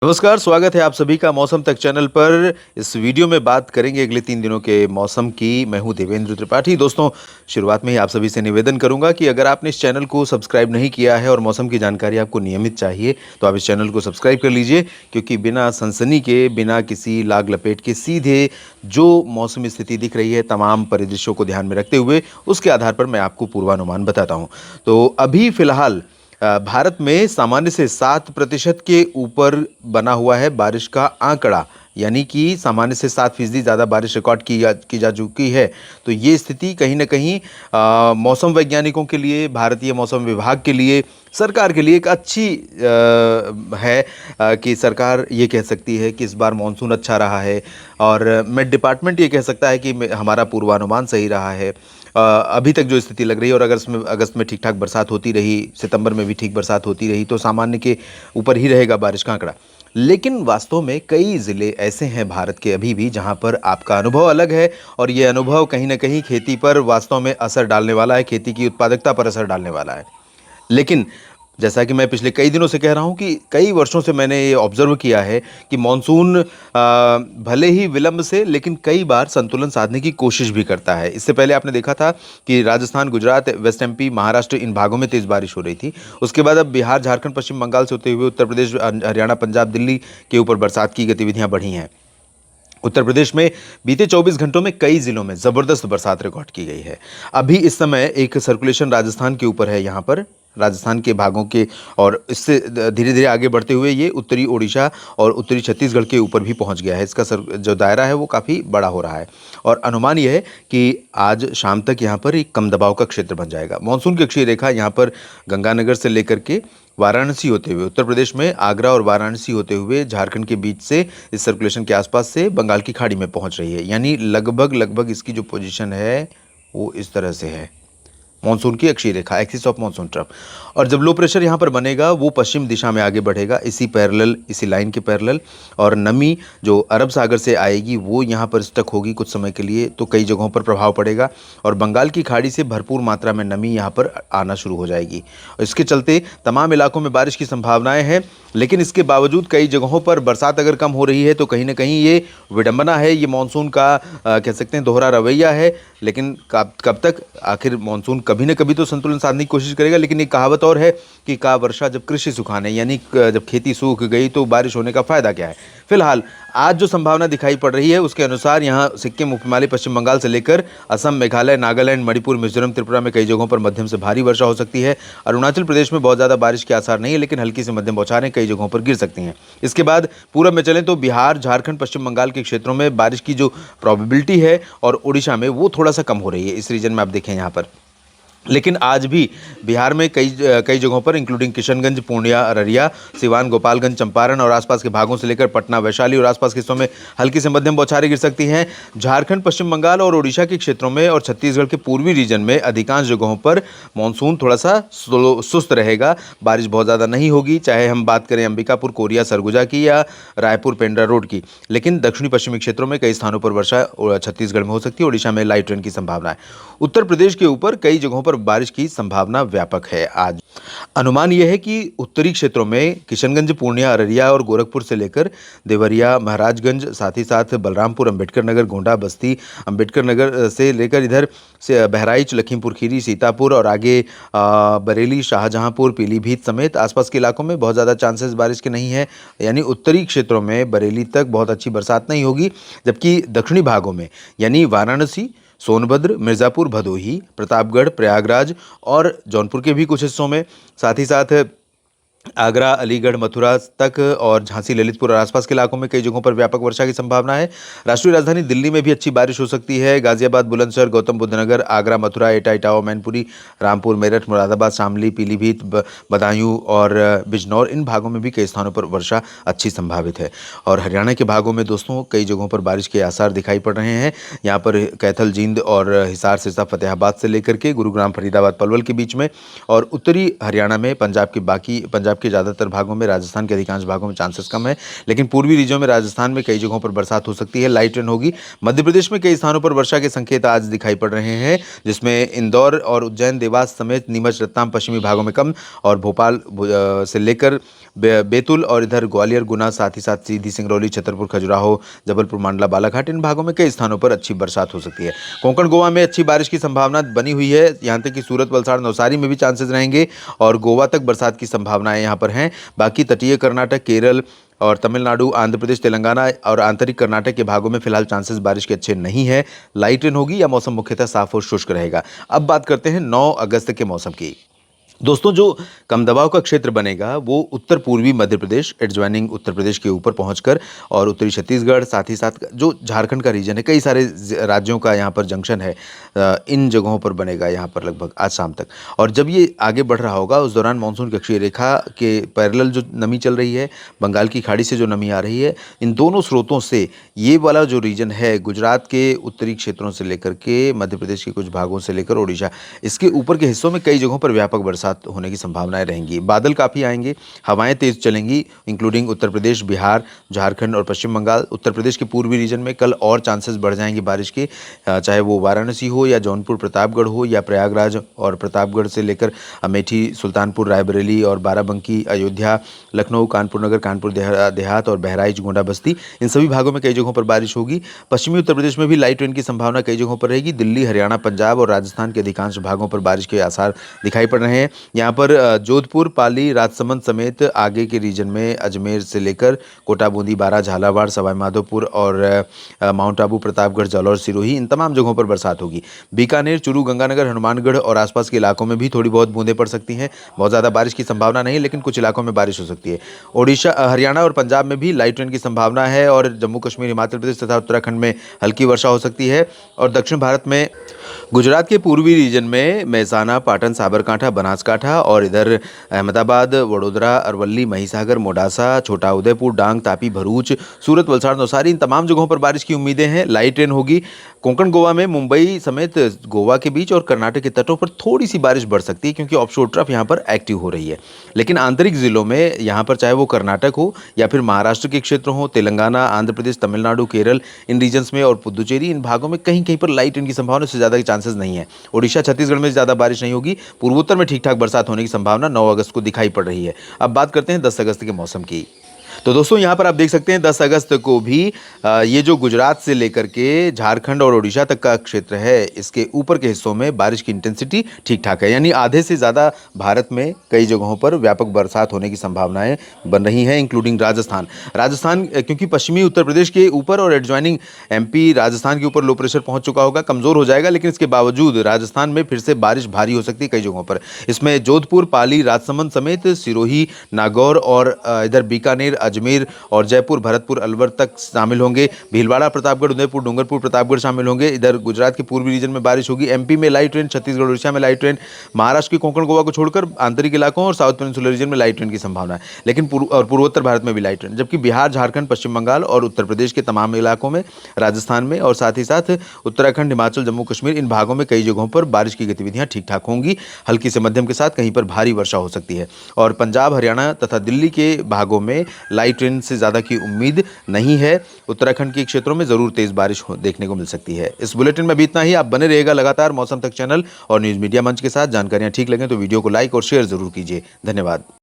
नमस्कार, स्वागत है आप सभी का मौसम तक चैनल पर। इस वीडियो में बात करेंगे अगले 3 दिनों के मौसम की। मैं हूं देवेंद्र त्रिपाठी। दोस्तों, शुरुआत में ही आप सभी से निवेदन करूंगा कि अगर आपने इस चैनल को सब्सक्राइब नहीं किया है और मौसम की जानकारी आपको नियमित चाहिए तो आप इस चैनल को सब्सक्राइब कर लीजिए, क्योंकि बिना सनसनी के, बिना किसी लाग लपेट के, सीधे जो मौसमी स्थिति दिख रही है तमाम परिदृश्यों को ध्यान में रखते हुए उसके आधार पर मैं आपको पूर्वानुमान बताता हूँ। तो अभी फिलहाल भारत में सामान्य से 7% के ऊपर बना हुआ है बारिश का आंकड़ा, यानी कि सामान्य से 7% ज़्यादा बारिश रिकॉर्ड की जा चुकी है। तो ये स्थिति कहीं ना कहीं मौसम वैज्ञानिकों के लिए, भारतीय मौसम विभाग के लिए, सरकार के लिए एक अच्छी है कि सरकार ये कह सकती है कि इस बार मानसून अच्छा रहा है, और मेट डिपार्टमेंट ये कह सकता है कि हमारा पूर्वानुमान सही रहा है। अभी तक जो स्थिति लग रही है, और अगस्त में ठीक ठाक बरसात होती रही, सितंबर में भी ठीक बरसात होती रही, तो सामान्य के ऊपर ही रहेगा बारिश का आंकड़ा। लेकिन वास्तव में कई ज़िले ऐसे हैं भारत के अभी भी जहां पर आपका अनुभव अलग है, और ये अनुभव कहीं ना कहीं खेती पर वास्तव में असर डालने वाला है, खेती की उत्पादकता पर असर डालने वाला है। लेकिन जैसा कि मैं पिछले कई दिनों से कह रहा हूं कि कई वर्षों से मैंने ये ऑब्जर्व किया है कि मॉनसून भले ही विलंब से, लेकिन कई बार संतुलन साधने की कोशिश भी करता है। इससे पहले आपने देखा था कि राजस्थान, गुजरात, वेस्ट एमपी, महाराष्ट्र, इन भागों में तेज़ बारिश हो रही थी। उसके बाद अब बिहार, झारखंड, पश्चिम बंगाल से होते हुए उत्तर प्रदेश, हरियाणा, पंजाब, दिल्ली के ऊपर बरसात की गतिविधियां बढ़ी हैं। उत्तर प्रदेश में बीते 24 घंटों में कई जिलों में ज़बरदस्त बरसात रिकॉर्ड की गई है। अभी इस समय एक सर्कुलेशन राजस्थान के ऊपर है, यहाँ पर राजस्थान के भागों के, और इससे धीरे धीरे आगे बढ़ते हुए ये उत्तरी ओडिशा और उत्तरी छत्तीसगढ़ के ऊपर भी पहुंच गया है। इसका जो दायरा है वो काफ़ी बड़ा हो रहा है, और अनुमान यह है कि आज शाम तक यहाँ पर एक कम दबाव का क्षेत्र बन जाएगा। मानसून की अक्षीय रेखा यहाँ पर गंगानगर से लेकर के वाराणसी होते हुए, उत्तर प्रदेश में आगरा और वाराणसी होते हुए झारखंड के बीच से, इस सर्कुलेशन के आसपास से बंगाल की खाड़ी में पहुंच रही है। यानी लगभग लगभग इसकी जो पोजीशन है वो इस तरह से है, मानसून की अक्षीय रेखा, एक्सिस ऑफ मानसून ट्रफ। और जब लो प्रेशर यहाँ पर बनेगा वो पश्चिम दिशा में आगे बढ़ेगा, इसी पैरेलल, इसी लाइन के पैरेलल, और नमी जो अरब सागर से आएगी वो यहाँ पर स्टक होगी कुछ समय के लिए, तो कई जगहों पर प्रभाव पड़ेगा, और बंगाल की खाड़ी से भरपूर मात्रा में नमी यहाँ पर आना शुरू हो जाएगी। और इसके चलते तमाम इलाकों में बारिश की संभावनाएं हैं। लेकिन इसके बावजूद कई जगहों पर बरसात अगर कम हो रही है तो कहीं ना कहीं ये विडंबना है, ये मानसून का कह सकते हैं दोहरा रवैया है। लेकिन कब तक, आखिर मानसून कभी न कभी तो संतुलन साधने की कोशिश करेगा। लेकिन एक कहावत और है कि का वर्षा जब कृषि सुखाने, यानी जब खेती सूख गई तो बारिश होने का फायदा क्या है। फिलहाल आज जो संभावना दिखाई पड़ रही है उसके अनुसार यहाँ सिक्किम, उपहिमालय, पश्चिम बंगाल से लेकर असम, मेघालय, नागालैंड, मणिपुर, मिजोरम, त्रिपुरा में कई जगहों पर मध्यम से भारी वर्षा हो सकती है। अरुणाचल प्रदेश में बहुत ज़्यादा बारिश के आसार नहीं है, लेकिन हल्की से मध्यम बौछारें कई जगहों पर गिर सकती हैं। इसके बाद पूरब में चलें तो बिहार, झारखंड, पश्चिम बंगाल के क्षेत्रों में बारिश की जो प्रोबेबिलिटी है, और उड़ीसा में वो थोड़ा सा कम हो रही है। इस रीजन में आप देखें यहाँ पर, लेकिन आज भी बिहार में कई जगहों पर, इंक्लूडिंग किशनगंज, पूर्णिया, अररिया, सिवान, गोपालगंज, चंपारण और आसपास के भागों से लेकर पटना, वैशाली और आसपास के हिस्सों में हल्की से मध्यम बौछारें गिर सकती हैं। झारखंड, पश्चिम बंगाल और ओडिशा के क्षेत्रों में और छत्तीसगढ़ के पूर्वी रीजन में अधिकांश जगहों पर मानसून थोड़ा सा सुस्त रहेगा, बारिश बहुत ज़्यादा नहीं होगी, चाहे हम बात करें अंबिकापुर, कोरिया, सरगुजा की या रायपुर, पेंड्रा रोड की। लेकिन दक्षिणी पश्चिमी क्षेत्रों में कई स्थानों पर वर्षा छत्तीसगढ़ में हो सकती है, ओडिशा में लाइट रेन की संभावना है। उत्तर प्रदेश के ऊपर कई जगहों पर बारिश की संभावना व्यापक है। आज अनुमान यह है कि उत्तरी क्षेत्रों में किशनगंज, पूर्णिया, अररिया और गोरखपुर से लेकर देवरिया, महाराजगंज, साथ ही साथ बलरामपुर, अंबेडकर नगर, गोंडा, बस्ती, अंबेडकर नगर से लेकर इधर से बहराइच, लखीमपुर खीरी, सीतापुर और आगे बरेली, शाहजहांपुर, पीलीभीत समेत आसपास के इलाकों में बहुत ज़्यादा चांसेस बारिश के नहीं है। यानी उत्तरी क्षेत्रों में बरेली तक बहुत अच्छी बरसात नहीं होगी, जबकि दक्षिणी भागों में यानी वाराणसी, सोनभद्र, मिर्ज़ापुर, भदोही, प्रतापगढ़, प्रयागराज और जौनपुर के भी कुछ हिस्सों में, साथ ही साथ आगरा, अलीगढ़, मथुरा तक और झांसी, ललितपुर और आसपास के इलाकों में कई जगहों पर व्यापक वर्षा की संभावना है। राष्ट्रीय राजधानी दिल्ली में भी अच्छी बारिश हो सकती है। गाजियाबाद, बुलंदशहर, गौतम बुद्ध नगर, आगरा, मथुरा, एटा, इटावा, मैनपुरी, रामपुर, मेरठ, मुरादाबाद, शामली, पीलीभीत, बदायूं और बिजनौर, इन भागों में भी कई स्थानों पर वर्षा अच्छी संभावित है। और हरियाणा के भागों में दोस्तों कई जगहों पर बारिश के आसार दिखाई पड़ रहे हैं। यहाँ पर कैथल, जींद और हिसार, सिरसा, फतेहाबाद से लेकर के गुरुग्राम, फरीदाबाद, पलवल के बीच में, और उत्तरी हरियाणा में पंजाब के ज़्यादातर भागों में, राजस्थान के अधिकांश भागों में चांसेस कम है। लेकिन पूर्वी रीजनों में, राजस्थान में कई जगहों पर बरसात हो सकती है, लाइट रेन होगी। मध्य प्रदेश में कई स्थानों पर वर्षा के संकेत आज दिखाई पड़ रहे हैं, जिसमें इंदौर और उज्जैन, देवास समेत नीमच, रतलाम, पश्चिमी भागों में कम, और भोपाल से लेकर बैतूल और इधर ग्वालियर, गुना, साथ ही साथ सीधी, सिंगरौली, छतरपुर, खजुराहो, जबलपुर, मंडला, बालाघाट, इन भागों में कई स्थानों पर अच्छी बरसात हो सकती है। कोंकण गोवा में अच्छी बारिश की संभावना बनी हुई है। यहाँ तक कि सूरत, वलसाड़, नवसारी में भी चांसेस रहेंगे और गोवा तक बरसात की संभावनाएं यहाँ पर हैं। बाकी तटीय कर्नाटक, केरल और तमिलनाडु, आंध्र प्रदेश, तेलंगाना और आंतरिक कर्नाटक के भागों में फिलहाल चांसेस बारिश के अच्छे नहीं है। लाइट रेन होगी या मौसम मुख्यतः साफ और शुष्क रहेगा। अब बात करते हैं 9 अगस्त के मौसम की। दोस्तों, जो कम दबाव का क्षेत्र बनेगा वो उत्तर पूर्वी मध्य प्रदेश, एडजॉइनिंग उत्तर प्रदेश के ऊपर पहुंचकर और उत्तरी छत्तीसगढ़, साथ ही साथ जो झारखंड का रीजन है, कई सारे राज्यों का यहाँ पर जंक्शन है, इन जगहों पर बनेगा यहाँ पर लगभग आज शाम तक। और जब ये आगे बढ़ रहा होगा उस दौरान मानसून कक्षीय रेखा के पैरेलल जो नमी चल रही है, बंगाल की खाड़ी से जो नमी आ रही है, इन दोनों स्रोतों से ये वाला जो रीजन है, गुजरात के उत्तरी क्षेत्रों से लेकर के मध्य प्रदेश के कुछ भागों से लेकर ओडिशा, इसके ऊपर के हिस्सों में कई जगहों पर व्यापक बरसात होने की संभावनाएं रहेंगी। बादल काफ़ी आएंगे, हवाएं तेज चलेंगी, इंक्लूडिंग उत्तर प्रदेश, बिहार, झारखंड और पश्चिम बंगाल। उत्तर प्रदेश के पूर्वी रीजन में कल और चांसेस बढ़ जाएंगे बारिश के, चाहे वो वाराणसी हो या जौनपुर, प्रतापगढ़ हो या प्रयागराज और प्रतापगढ़ से लेकर अमेठी, सुल्तानपुर, रायबरेली और बाराबंकी, अयोध्या, लखनऊ, कानपुर नगर, कानपुर देहात और बहराइच, गोंडा, बस्ती, इन सभी भागों में कई जगहों पर बारिश होगी। पश्चिमी उत्तर प्रदेश में भी लाइट रेन की संभावना कई जगहों पर रहेगी। दिल्ली, हरियाणा, पंजाब और राजस्थान के अधिकांश भागों पर बारिश के आसार दिखाई पड़ रहे हैं। यहाँ पर जोधपुर, पाली, राजसमंद समेत आगे के रीजन में अजमेर से लेकर कोटा, बूंदी, बारा, झालावाड़, सवाई माधोपुर और माउंट आबू, प्रतापगढ़, जालौर, सिरोही, इन तमाम जगहों पर बरसात होगी। बीकानेर, चूरू, गंगानगर, हनुमानगढ़ और आसपास के इलाकों में भी थोड़ी बहुत बूंदें पड़ सकती हैं। बहुत ज़्यादा बारिश की संभावना नहीं, लेकिन कुछ इलाकों में बारिश हो सकती है। ओडिशा, हरियाणा और पंजाब में भी लाइट रेन की संभावना है और जम्मू कश्मीर, हिमाचल प्रदेश तथा उत्तराखंड में हल्की वर्षा हो सकती है। और दक्षिण भारत में गुजरात के पूर्वी रीजन में मेहसाना, पाटन, साबरकांठा, बनासकांठा और इधर अहमदाबाद, वडोदरा, अरवल्ली, महिसागर, मोडासा, छोटा उदेपुर, डांग, तापी, भरूच, सूरत, वलसाड़, नवसारी, इन तमाम जगहों पर बारिश की उम्मीदें हैं। लाइट रेन होगी। कोंकण गोवा में मुंबई समेत गोवा के बीच और कर्नाटक के तटों पर थोड़ी सी बारिश बढ़ सकती है क्योंकि ऑफशोर ट्रफ यहाँ पर एक्टिव हो रही है। लेकिन आंतरिक जिलों में यहाँ पर चाहे वो कर्नाटक हो या फिर महाराष्ट्र के क्षेत्र हो, तेलंगाना, आंध्र प्रदेश, तमिलनाडु, केरल, इन रीजन्स में और पुदुचेरी, इन भागों में कहीं कहीं पर लाइट रेन की संभावना से ज़्यादा के चांसेस नहीं है। ओडिशा, छत्तीसगढ़ में ज़्यादा बारिश नहीं होगी। पूर्वोत्तर में ठीक ठाक बरसात होने की संभावना 9 अगस्त को दिखाई पड़ रही है। अब बात करते हैं 10 अगस्त के मौसम की। तो दोस्तों, यहाँ पर आप देख सकते हैं 10 अगस्त को भी ये जो गुजरात से लेकर के झारखंड और ओडिशा तक का क्षेत्र है, इसके ऊपर के हिस्सों में बारिश की इंटेंसिटी ठीक ठाक है, यानी आधे से ज़्यादा भारत में कई जगहों पर व्यापक बरसात होने की संभावनाएं बन रही हैं, इंक्लूडिंग राजस्थान क्योंकि पश्चिमी उत्तर प्रदेश के ऊपर और एडजॉइनिंग एमपी राजस्थान के ऊपर लो प्रेशर पहुंच चुका होगा, कमज़ोर हो जाएगा, लेकिन इसके बावजूद राजस्थान में फिर से बारिश भारी हो सकती है कई जगहों पर। इसमें जोधपुर, पाली, राजसमंद समेत सिरोही, नागौर और इधर बीकानेर, अजमेर और जयपुर, भरतपुर, अलवर तक शामिल होंगे। भीलवाड़ा, प्रतापगढ़, उदयपुर, डूंगरपुर, प्रतापगढ़ शामिल होंगे। इधर गुजरात के पूर्वी रीजन में बारिश होगी। एमपी में लाइट रेन, छत्तीसगढ़, उड़ीसा में लाइट रेन, महाराष्ट्र के कोंकण गोवा को छोड़कर आंतरिक इलाकों और साउथ पेनिनसुलर रीजन में लाइट रेन की संभावना है, लेकिन पूर्वोत्तर भारत में भी लाइट रेन, जबकि बिहार, झारखंड, पश्चिम बंगाल और उत्तर प्रदेश के तमाम इलाकों में, राजस्थान में और साथ ही साथ उत्तराखंड, हिमाचल, जम्मू कश्मीर, इन भागों में कई जगहों पर बारिश की गतिविधियां ठीक ठाक होंगी। हल्की से मध्यम के साथ कहीं पर भारी वर्षा हो सकती है और पंजाब, हरियाणा तथा दिल्ली के भागों में लाइट रेन से ज़्यादा की उम्मीद नहीं है। उत्तराखंड के क्षेत्रों में ज़रूर तेज़ बारिश देखने को मिल सकती है। इस बुलेटिन में भी इतना ही। आप बने रहिएगा लगातार मौसम तक चैनल और न्यूज़ मीडिया मंच के साथ। जानकारियाँ ठीक लगें तो वीडियो को लाइक और शेयर ज़रूर कीजिए। धन्यवाद।